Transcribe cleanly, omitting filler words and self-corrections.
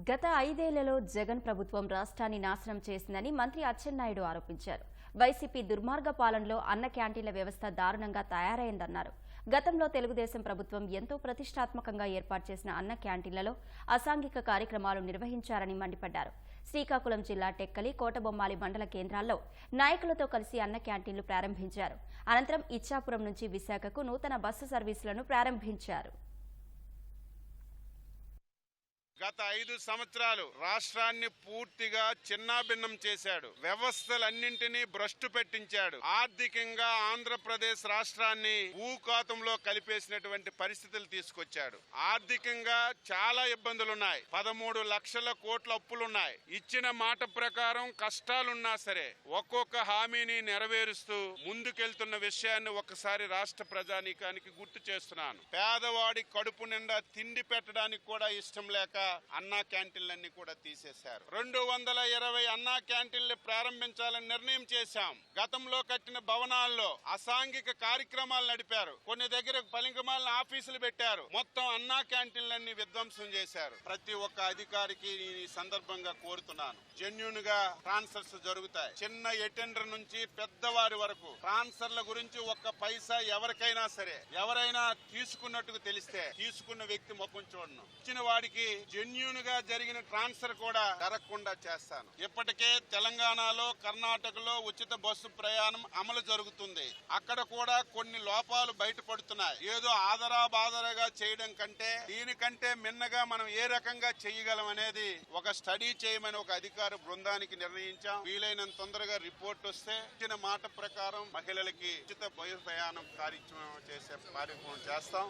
గత 5 ఏళ్లలో జగన్ ప్రభుత్వం రాష్ట్రాన్ని నాశనం చేసిందని మంత్రి అచ్చెన్నాయుడు ఆరోపించారు. వైసీపీ దుర్మార్గ పాలనలో అన్న క్యాంటీన్ల వ్యవస్థ దారుణంగా తయారైందన్నారు. గతంలో తెలుగుదేశం ప్రభుత్వం ఎంతో ప్రతిష్టాత్మకంగా ఏర్పాటు చేసిన అన్న క్యాంటీన్లలో అసాంఘిక కార్యక్రమాలు నిర్వహించారని మండిపడ్డారు. శ్రీకాకుళం జిల్లా టెక్కలి, కోటబొమ్మాలి మండల కేంద్రాల్లో నాయకులతో కలిసి అన్న క్యాంటీన్లు ప్రారంభించారు. అనంతరం ఇచ్చాపురం నుంచి విశాఖకు నూతన బస్సు సర్వీసులను ప్రారంభించారు. గత 5 సంవత్సరాలు రాష్ట్రాన్ని పూర్తిగా చిన్నాభిన్నం చేశాడు. వ్యవస్థలన్నింటినీ భ్రష్టు పెట్టించాడు. ఆర్థికంగా ఆంధ్రప్రదేశ్ రాష్ట్రాన్ని భూకాతంలో కలిపేసినటువంటి పరిస్థితులు తీసుకొచ్చాడు. ఆర్థికంగా చాలా ఇబ్బందులున్నాయి. 13 లక్షల కోట్ల అప్పులున్నాయి. ఇచ్చిన మాట ప్రకారం కష్టాలున్నా సరే ఒక్కొక్క హామీని నెరవేరుస్తూ ముందుకెళ్తున్న విషయాన్ని ఒకసారి రాష్ట్ర ప్రజానీకానికి గుర్తు చేస్తున్నాను. పేదవాడి కడుపు నిండా తిండి పెట్టడానికి కూడా ఇష్టం లేక అన్నా క్యాంటీన్లన్నీ కూడా తీసేశారు. 220 అన్నా క్యాంటీన్లు ప్రారంభించాలని నిర్ణయం చేశాం. గతంలో కట్టిన భవనాల్లో అసాంఘిక కార్యక్రమాలు నడిపారు. కొన్ని దగ్గర పలింకమాలిన ఆఫీసులు పెట్టారు. మొత్తం అన్నా క్యాంటీన్లన్నీ విధ్వంసం చేశారు. ప్రతి ఒక్క అధికారికి ఈ సందర్భంగా కోరుతున్నాను, జెన్యూన్ గా ట్రాన్స్ఫర్స్ జరుగుతాయి. చిన్న అటెండర్ నుంచి పెద్దవారి వరకు ట్రాన్స్ఫర్ల గురించి ఒక్క పైసా ఎవరికైనా సరే ఎవరైనా తీసుకున్నట్టుగా తెలిస్తే తీసుకున్న వ్యక్తి ముఖం చూడను. ఇచ్చిన వాడికి జెన్యూన్ గా జరిగిన ట్రాన్స్ఫర్ కూడా జరగకుండా చేస్తాను. ఇప్పటికే తెలంగాణలో, కర్ణాటకలో ఉచిత బస్సు ప్రయాణం అమలు జరుగుతుంది. అక్కడ కూడా కొన్ని లోపాలు బయటపడుతున్నాయి. ఏదో ఆదరాబాదరగా చేయడం కంటే దీనికంటే మిన్నగా మనం ఏ రకంగా చేయగలం అనేది ఒక స్టడీ చేయమని ఒక అధికార బృందానికి నిర్ణయించాం. వీలైనంత తొందరగా రిపోర్ట్ వస్తే ఇచ్చిన మాట ప్రకారం మహిళలకి ఉచిత బస్సు ప్రయాణం కార్యక్రమం చేస్తాం.